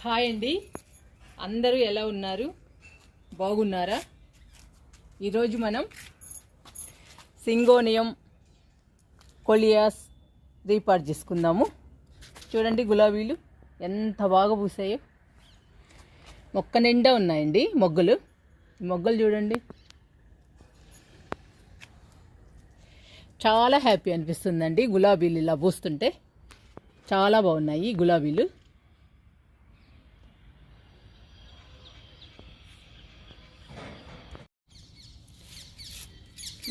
Hi అండి, అందరూ ఎలా ఉన్నారు? బాగున్నారా? ఈరోజు మనం సింగోనియం కోలియాస్ రీపార్ట్ చేసుకుందాము. చూడండి గులాబీలు ఎంత బాగా పూసాయో. మొక్క నిండా ఉన్నాయండి మొగ్గలు. మొగ్గలు చూడండి, చాలా హ్యాపీ అనిపిస్తుందండి గులాబీలు ఇలా పూస్తుంటే. చాలా బాగున్నాయి గులాబీలు.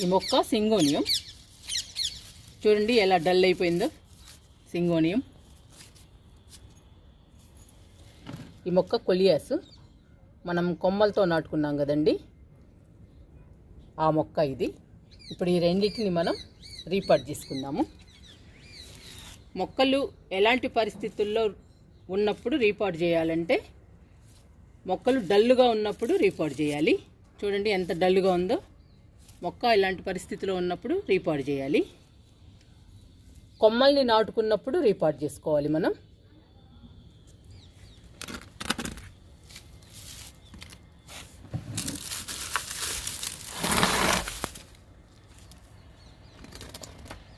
ఈ మొక్క సింగోనియం చూడండి ఎలా డల్ అయిపోయిందో. సింగోనియం. ఈ మొక్క కొలియాస్ మనం కొమ్మలతో నాటుకున్నాం కదండి, ఆ మొక్క ఇది. ఇప్పుడు ఈ రెండింటిని మనం రీపార్ట్ చేసుకుందాము. మొక్కలు ఎలాంటి పరిస్థితుల్లో ఉన్నప్పుడు రీపార్ట్ చేయాలంటే, మొక్కలు డల్లుగా ఉన్నప్పుడు రీపార్ట్ చేయాలి. చూడండి ఎంత డల్లుగా ఉందో మొక్క. ఇలాంటి పరిస్థితిలో ఉన్నప్పుడు రీపార్ట్ చేయాలి. కొమ్మల్ని నాటుకున్నప్పుడు రీపార్ట్ చేసుకోవాలి మనం.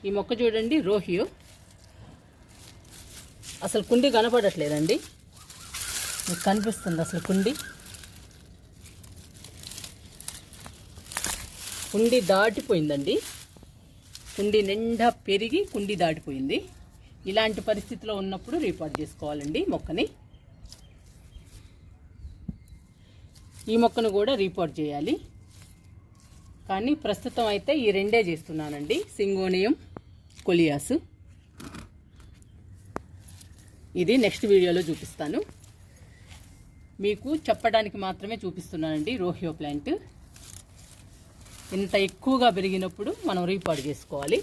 ఈ మొక్క చూడండి రోహియో. అసలు కుండి కనపడట్లేదండి, మీకు కనిపిస్తుంది అసలు కుండి? కుండి దాటిపోయిందండి. కుండి నిండా పెరిగి కుండి దాటిపోయింది. ఇలాంటి పరిస్థితిలో ఉన్నప్పుడు రీపార్ట్ చేసుకోవాలండి మొక్కని. ఈ మొక్కను కూడా రీపార్ట్ చేయాలి, కానీ ప్రస్తుతం అయితే ఈ రెండే చేస్తున్నానండి, సింగోనియం కొలియాస్. ఇది నెక్స్ట్ వీడియోలో చూపిస్తాను. మీకు చెప్పడానికి మాత్రమే చూపిస్తున్నానండి రోహియో ప్లాంట్. ఇంత ఎక్కువగా పెరిగినప్పుడు మనం రీపార్ట్ చేసుకోవాలి.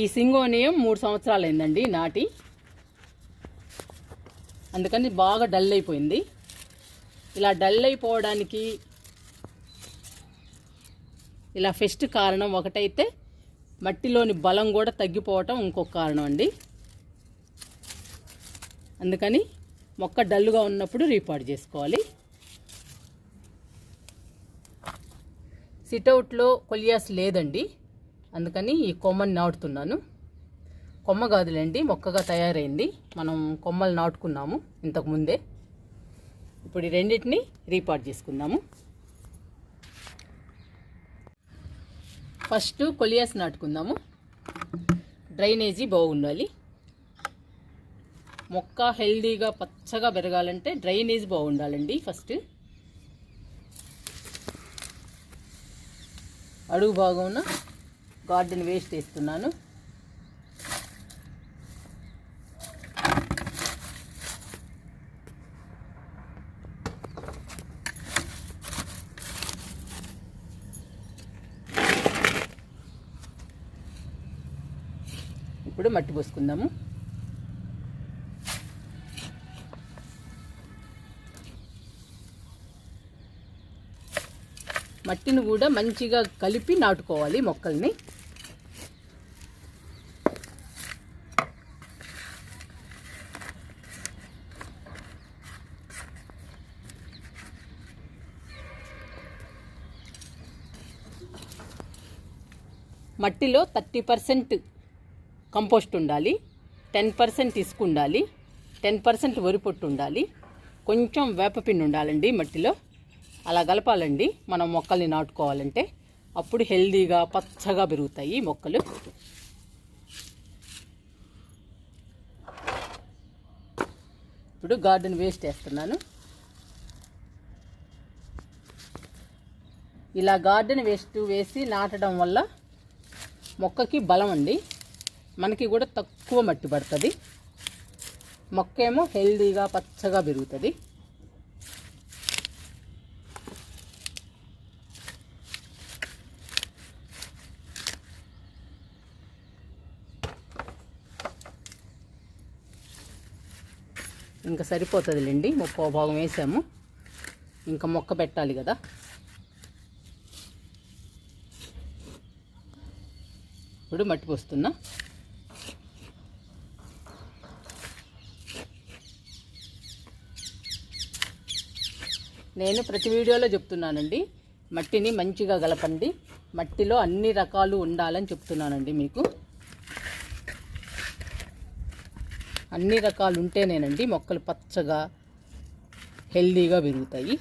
ఈ సింగోనియం 3 సంవత్సరాలు అయిందండి నాటి, అందుకని బాగా డల్ అయిపోయింది. ఇలా డల్ అయిపోవడానికి ఇలా ఫస్ట్ కారణం ఒకటైతే, మట్టిలోని బలం కూడా తగ్గిపోవటం ఇంకొక కారణం అండి. అందుకని మొక్క డల్లుగా ఉన్నప్పుడు రీపార్ట్ చేసుకోవాలి. సిట్అవుట్లో కొలియాస్ లేదండి, అందుకని ఈ కొమ్మని నాటుతున్నాను. కొమ్మ కాదులేండి, మొక్కగా తయారైంది. మనం కొమ్మలు నాటుకున్నాము ఇంతకుముందే. ఇప్పుడు ఈ రెండింటిని రీపార్ట్ చేసుకుందాము. First coleus నాటుకుందాము. డ్రైనేజీ బాగుండాలి. మొక్క హెల్దీగా పచ్చగా పెరగాలంటే డ్రైనేజ్ బాగుండాలండి. ఫస్ట్ అడుగు భాగంన గార్డెన్ వేస్ట్ వేస్తున్నాను. ఇప్పుడు మట్టి పోసుకుందాము. మట్టిని కూడా మంచిగా కలిపి నాటుకోవాలి మొక్కల్ని. మట్టిలో 30% కంపోస్ట్ ఉండాలి, 10% ఇసుక ఉండాలి, 10% వరి పొట్టు ఉండాలి, కొంచెం వేపపిండి ఉండాలండి మట్టిలో. అలా కలపాలండి మనం మొక్కల్ని నాటుకోవాలంటే. అప్పుడు హెల్దీగా పచ్చగా పెరుగుతాయి మొక్కలు. ఇప్పుడు గార్డెన్ వేస్ట్ వేస్తున్నాను. ఇలా గార్డెన్ వేస్ట్ వేసి నాటడం వల్ల మొక్కకి బలం అండి, మనకి కూడా తక్కువ మట్టి పడుతుంది. మొక్క ఏమో హెల్దీగా పచ్చగా పెరుగుతుంది. ఇంకా సరిపోతుందిలేండి, 30 భాగం వేసాము. ఇంకా మొక్క పెట్టాలి కదా. ఇప్పుడు మట్టి పోస్తున్నా. నేను ప్రతి వీడియోలో చెప్తున్నానండి, మట్టిని మంచిగా కలపండి, మట్టిలో అన్ని రకాలు ఉండాలని చెప్తున్నానండి. మీకు అన్ని రకాలు ఉంటేనేనండి మొక్కలు పచ్చగా హెల్దీగా పెరుగుతాయి.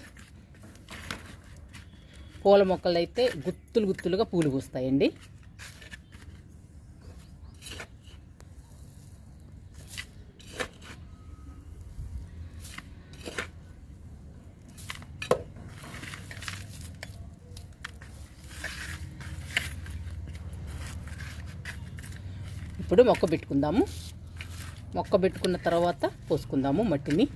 పూల మొక్కలు అయితే గుత్తులు గుత్తులుగా పూలు పూస్తాయండి. ఇప్పుడు మొక్క పెట్టుకుందాము. మొక్క పెట్టుకున్న తర్వాత పోసుకుందాము మట్టిని.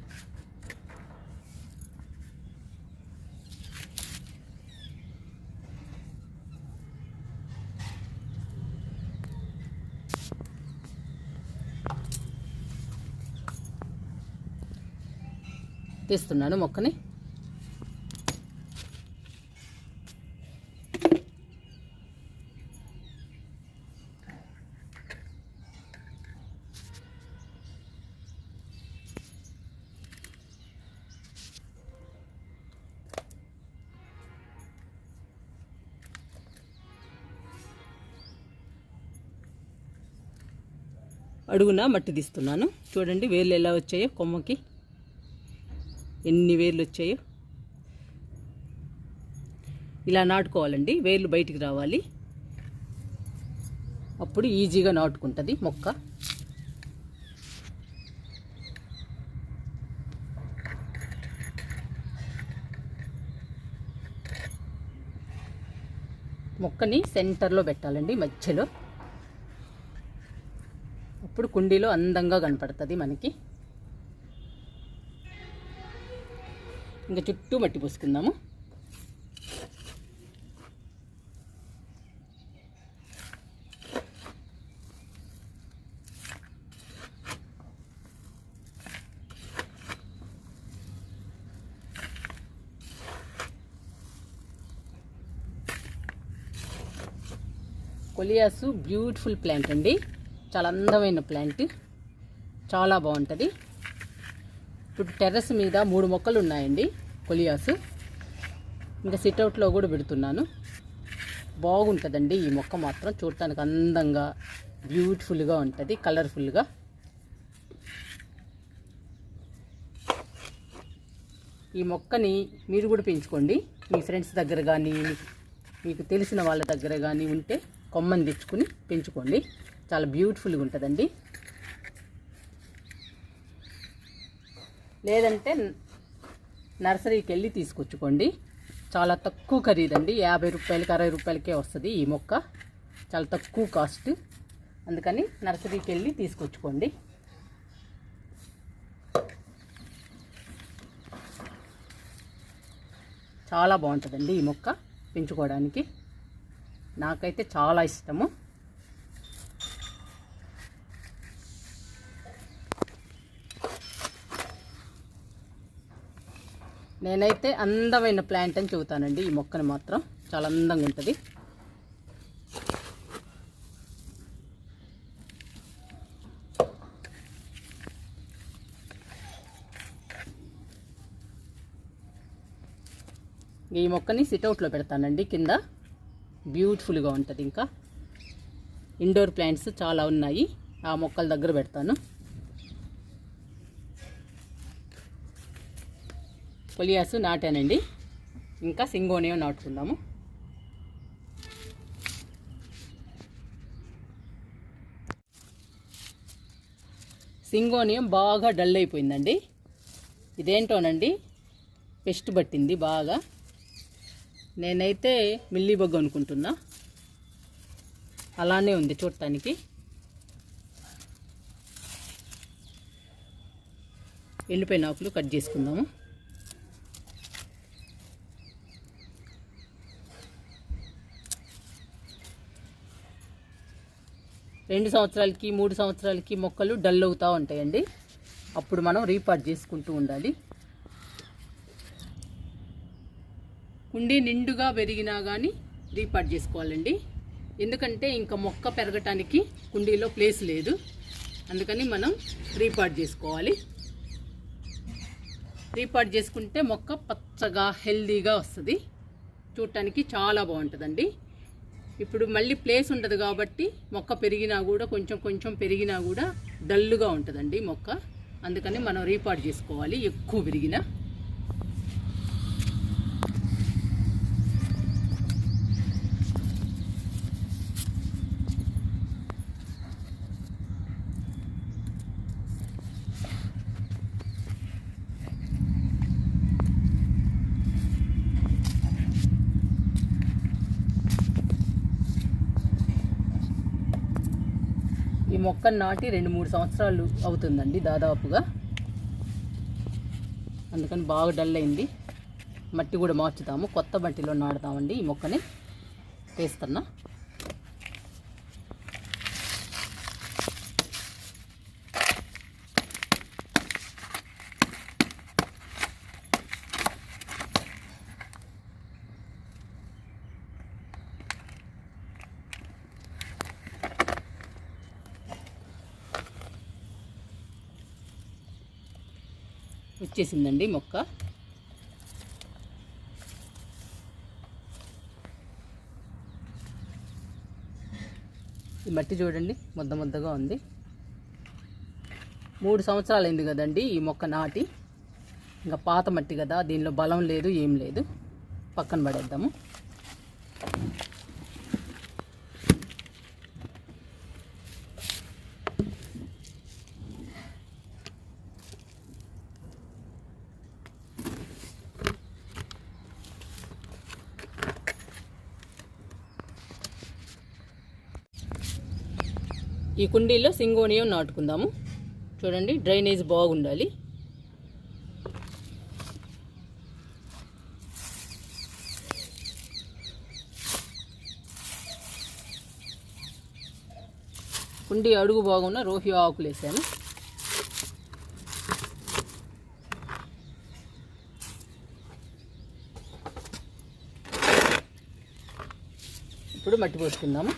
తీస్తున్నాను మొక్కని. అడుగున మట్టి తీస్తున్నాను. చూడండి వేర్లు ఎలా వచ్చాయో, కొమ్మకి ఎన్ని వేర్లు వచ్చాయో. ఇలా నాటుకోవాలండి, వేర్లు బయటికి రావాలి, అప్పుడు ఈజీగా నాటుకుంటుంది మొక్క. మొక్కని సెంటర్లో పెట్టాలండి, మధ్యలో. అప్పుడు కుండీలో అందంగా కనపడుతుంది మనకి. ఇంకా చుట్టూ మట్టి పోసుకుందాము. కొలియాసు బ్యూటిఫుల్ ప్లాంట్ అండి, చాలా అందమైన ప్లాంట్, చాలా బాగుంటుంది. ఇప్పుడు టెర్రస్ మీద 3 మొక్కలు ఉన్నాయండి కొలియాసు. ఇంకా సిట్అవుట్లో కూడా పెడుతున్నాను. బాగుంటుందండి ఈ మొక్క మాత్రం, చూడటానికి అందంగా బ్యూటిఫుల్గా ఉంటుంది, కలర్ఫుల్గా. ఈ మొక్కని మీరు కూడా పెంచుకోండి. మీ ఫ్రెండ్స్ దగ్గర కానీ మీకు తెలిసిన వాళ్ళ దగ్గర కానీ ఉంటే కొమ్మని తెచ్చుకుని పెంచుకోండి, చాలా బ్యూటిఫుల్గా ఉంటుందండి. లేదంటే నర్సరీకి వెళ్ళి తీసుకొచ్చుకోండి, చాలా తక్కువ ఖరీదండి. 50 రూపాయలకి 60 రూపాయలకే వస్తుంది ఈ మొక్క, చాలా తక్కువ కాస్ట్. అందుకని నర్సరీకి వెళ్ళి తీసుకొచ్చుకోండి. చాలా బాగుంటుందండి ఈ మొక్క పెంచుకోవడానికి, నాకైతే చాలా ఇష్టము. నేనైతే అందమైన ప్లాంట్ అని చెబుతానండి ఈ మొక్కని మాత్రం, చాలా అందంగా ఉంటుంది. ఈ మొక్కని సిట్అవుట్లో పెడతానండి కింద, బ్యూటిఫుల్గా ఉంటుంది. ఇంకా ఇండోర్ ప్లాంట్స్ చాలా ఉన్నాయి, ఆ మొక్కల దగ్గర పెడతాను. కొలియాసు నాటానండి, ఇంకా సింగోనియం నాటుకుందాము. సింగోనియం బాగా డల్ అయిపోయిందండి, ఇదేంటోనండి పెస్ట్ పట్టింది బాగా. నేనైతే మిల్లీబగ్ అనుకుంటున్నా, అలానే ఉంది చూడటానికి. ఎండిపోయిన ఆకులు కట్ చేసుకుందాము. రెండు సంవత్సరాలకి 3 సంవత్సరాలకి మొక్కలు డల్ అవుతూ ఉంటాయండి, అప్పుడు మనం రీపాట్ చేసుకుంటూ ఉండాలి. కుండీ నిండుగా పెరిగినా కానీ రీపాట్ చేసుకోవాలండి, ఎందుకంటే ఇంకా మొక్క పెరగటానికి కుండీలో ప్లేస్ లేదు, అందుకని మనం రీపాట్ చేసుకోవాలి. రీపాట్ చేసుకుంటే మొక్క పచ్చగా హెల్దీగా వస్తుంది, చూడటానికి చాలా బాగుంటుందండి. ఇప్పుడు మళ్ళీ ప్లేస్ ఉండదు కాబట్టి మొక్క పెరిగినా కూడా కొంచెం పెరిగినా కూడా డల్లుగా ఉంటుందండి మొక్క, అందుకని మనం రీపాట్ చేసుకోవాలి ఎక్కువ పెరిగినా. ఈ మొక్కను నాటి 2-3 సంవత్సరాలు అవుతుందండి దాదాపుగా, అందుకని బాగా డల్ అయింది. మట్టి కూడా మార్చుతాము, కొత్త మట్టిలో నాటుతామండి ఈ మొక్కని. వేస్తున్నా. వచ్చేసిందండి మొక్క. ఈ మట్టి చూడండి ముద్దగా ఉంది. 3 సంవత్సరాలు అయింది కదండి ఈ మొక్క నాటి. ఇంకా పాత మట్టి కదా, దీనిలో బలం లేదు, ఏం లేదు, పక్కన పడేద్దాము. ఈ కుండీలో సింగోనియం నాటుకుందాము. చూడండి డ్రైనేజ్ బాగుండాలి. కుండీ అడుగు బాగున్న రోహి ఆకులు వేసాను. ఇప్పుడు మట్టి పోసుకుందాము.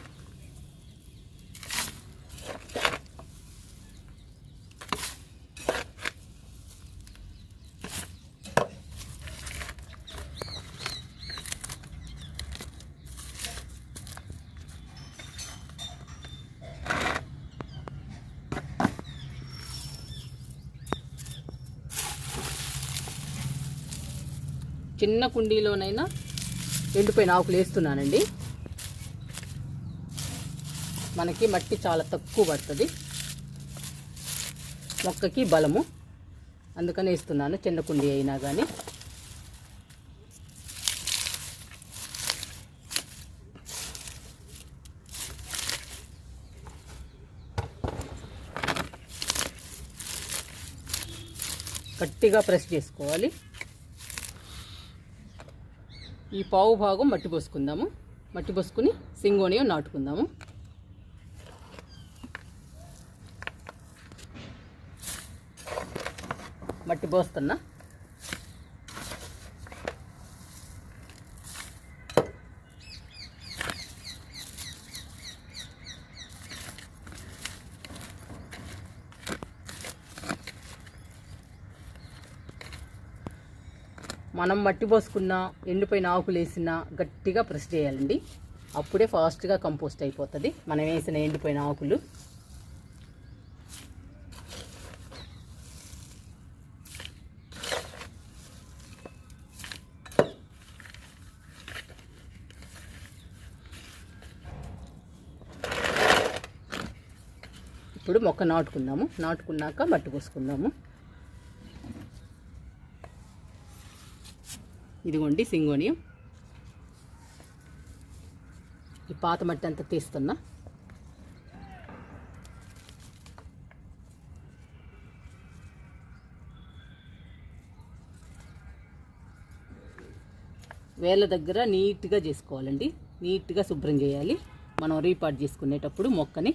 చిన్న కుండీలోనైనా ఎండిపోయిన ఆకులు వేస్తున్నానండి. మనకి మట్టి చాలా తక్కువ పడుతుంది, మొక్కకి బలము, అందుకని వేస్తున్నాను చిన్న కుండీ అయినా కానీ. గట్టిగా ప్రెస్ చేసుకోవాలి. ఈ పావు భాగం మట్టి పోసుకుందాము. మట్టి పోసుకుని సింగోనియం నాటుకుందాము. మట్టి పోస్తున్నా. మనం మట్టి పోసుకున్న ఎండిపోయిన ఆకులు వేసినా గట్టిగా ప్రెస్ చేయాలండి, అప్పుడే ఫాస్ట్గా కంపోస్ట్ అయిపోతుంది మనం వేసిన ఎండిపోయిన ఆకులు. ఇప్పుడు మొక్క నాటుకుందాము. నాటుకున్నాక మట్టి పోసుకుందాము. ఇదిగోండి సింగోనియం. ఈ పాత మట్టి అంతా తీస్తున్నా. వేళ్ళ దగ్గర నీట్గా చేసుకోవాలండి, నీట్గా శుభ్రం చేయాలి మనం రీపాట్ చేసుకునేటప్పుడు మొక్కని.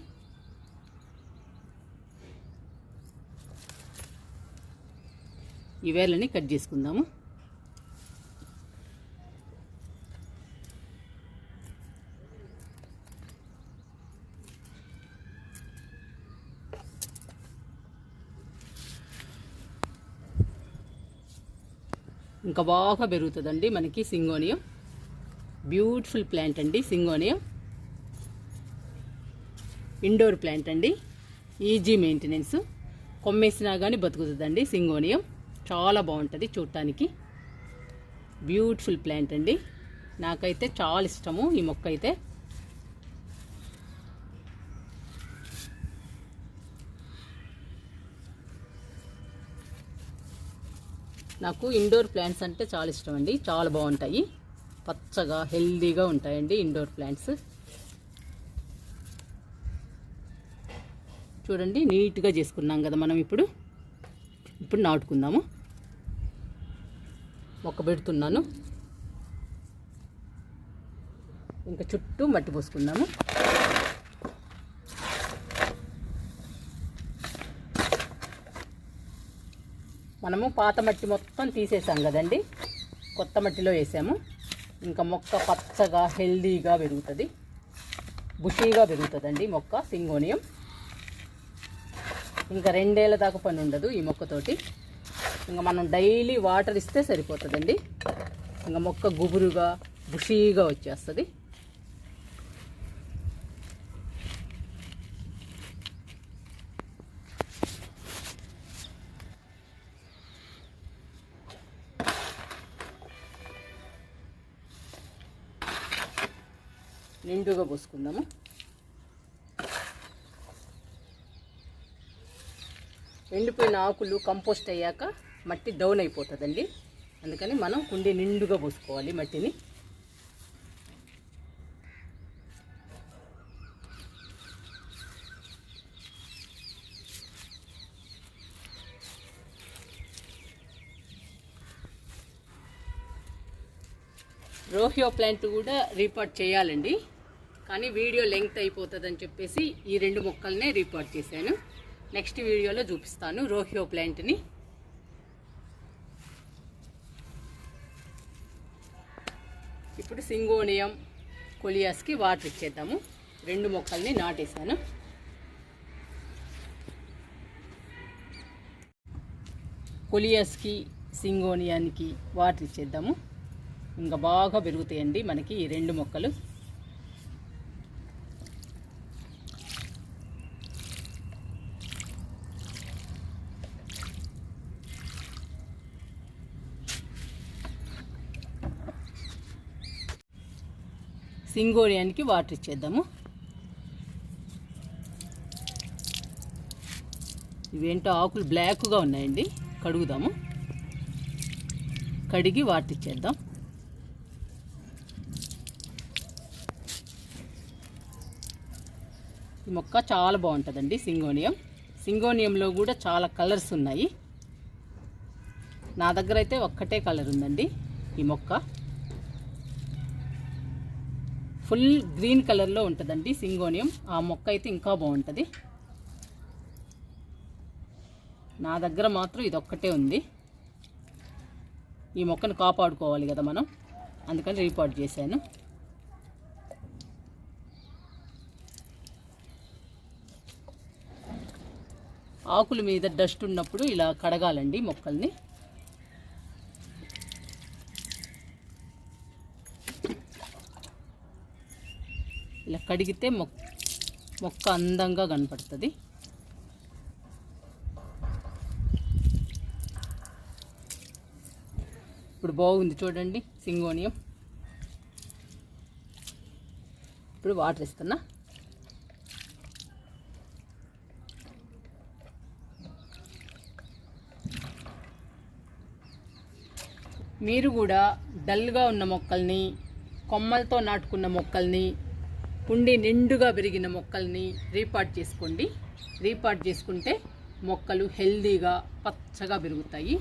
ఈ వేళ్ళని కట్ చేసుకుందాము. ఇంకా బాగా పెరుగుతుందండి మనకి సింగోనియం. బ్యూటిఫుల్ ప్లాంట్ అండి సింగోనియం. ఇండోర్ ప్లాంట్ అండి, ఈజీ మెయింటెనెన్స్. కొమ్మేసినా కానీ బతుకుతుందండి సింగోనియం. చాలా బాగుంటుంది చూడటానికి. బ్యూటిఫుల్ ప్లాంట్ అండి. నాకైతే చాలా ఇష్టము ఈ మొక్క అయితే. నాకు ఇండోర్ ప్లాంట్స్ అంటే చాలా ఇష్టం అండి. చాలా బాగుంటాయి, పచ్చగా హెల్దీగా ఉంటాయండి ఇండోర్ ప్లాంట్స్. చూడండి నీట్గా చేసుకున్నాం కదా మనం. ఇప్పుడు నాటుకుందాము. మొక్క పెడుతున్నాను. ఇంకా చుట్టూ మట్టి పోసుకుందాము. మనము పాత మట్టి మొత్తం తీసేసాం కదండి, కొత్త మట్టిలో వేసాము. ఇంకా మొక్క పచ్చగా హెల్దీగా పెరుగుతుంది, బుషీగా పెరుగుతుందండి మొక్క సింగోనియం. ఇంకా 2 ఏళ్ళ దాకా పని ఉండదు ఈ మొక్కతోటి. ఇంకా మనం డైలీ వాటర్ ఇస్తే సరిపోతుందండి. ఇంకా మొక్క గుబురుగా బుషీగా వచ్చేస్తుంది. నిండుగా పోసుకుందాము. ఎండిపోయిన ఆకులు కంపోస్ట్ అయ్యాక మట్టి డౌన్ అయిపోతుందండి. అందుకని మనం కుండీ నిండుగా పోసుకోవాలి మట్టిని. రోహియో ప్లాంట్ కూడా రీపాట్ చేయాలండి, కానీ వీడియో లెంగ్త్ అయిపోతుందని చెప్పేసి ఈ 2 మొక్కలనే రీపాట్ చేశాను. నెక్స్ట్ వీడియోలో చూపిస్తాను రోహియో ప్లాంట్ని. ఇప్పుడు సింగోనియం కొలియాస్కి వాటర్ ఇచ్చేద్దాము. 2 మొక్కల్ని నాటేశాను. కొలియాస్కి సింగోనియానికి వాటర్ ఇచ్చేద్దాము. ఇంకా బాగా పెరుగుతాయండి మనకి ఈ 2 మొక్కలు. సింగోనియానికి వాటర్ ఇచ్చేద్దాము. ఇవేంటో ఆకులు బ్లాక్గా ఉన్నాయండి, కడుగుదాము. కడిగి వాటర్ ఇచ్చేద్దాం. ఈ మొక్క చాలా బాగుంటుందండి సింగోనియం. సింగోనియంలో కూడా చాలా కలర్స్ ఉన్నాయి. నా దగ్గర అయితే ఒక్కటే కలర్ ఉందండి ఈ మొక్క. ఫుల్ గ్రీన్ కలర్లో ఉంటుందండి సింగోనియం. ఆ మొక్క అయితే ఇంకా బాగుంటుంది. నా దగ్గర మాత్రం ఇది ఒక్కటే ఉంది. ఈ మొక్కను కాపాడుకోవాలి కదా మనం, అందుకని రీపాట్ చేశాను. ఆకుల మీద డస్ట్ ఉన్నప్పుడు ఇలా కడగాలండి మొక్కల్ని. ఇలా కడిగితే మొక్క అందంగా కనపడుతుంది. ఇప్పుడు బాగుంది చూడండి సింగోనియం. ఇప్పుడు వాటర్ ఇస్తున్నా. మీరు కూడా డల్గా ఉన్న మొక్కల్ని, కొమ్మలతో నాటుకున్న మొక్కల్ని, కుండి నిండుగా పెరిగిన మొక్కల్ని రీపాట్ చేసుకోండి. రీపాట్ చేసుకుంటే మొక్కలు హెల్దీగా పచ్చగా పెరుగుతాయి.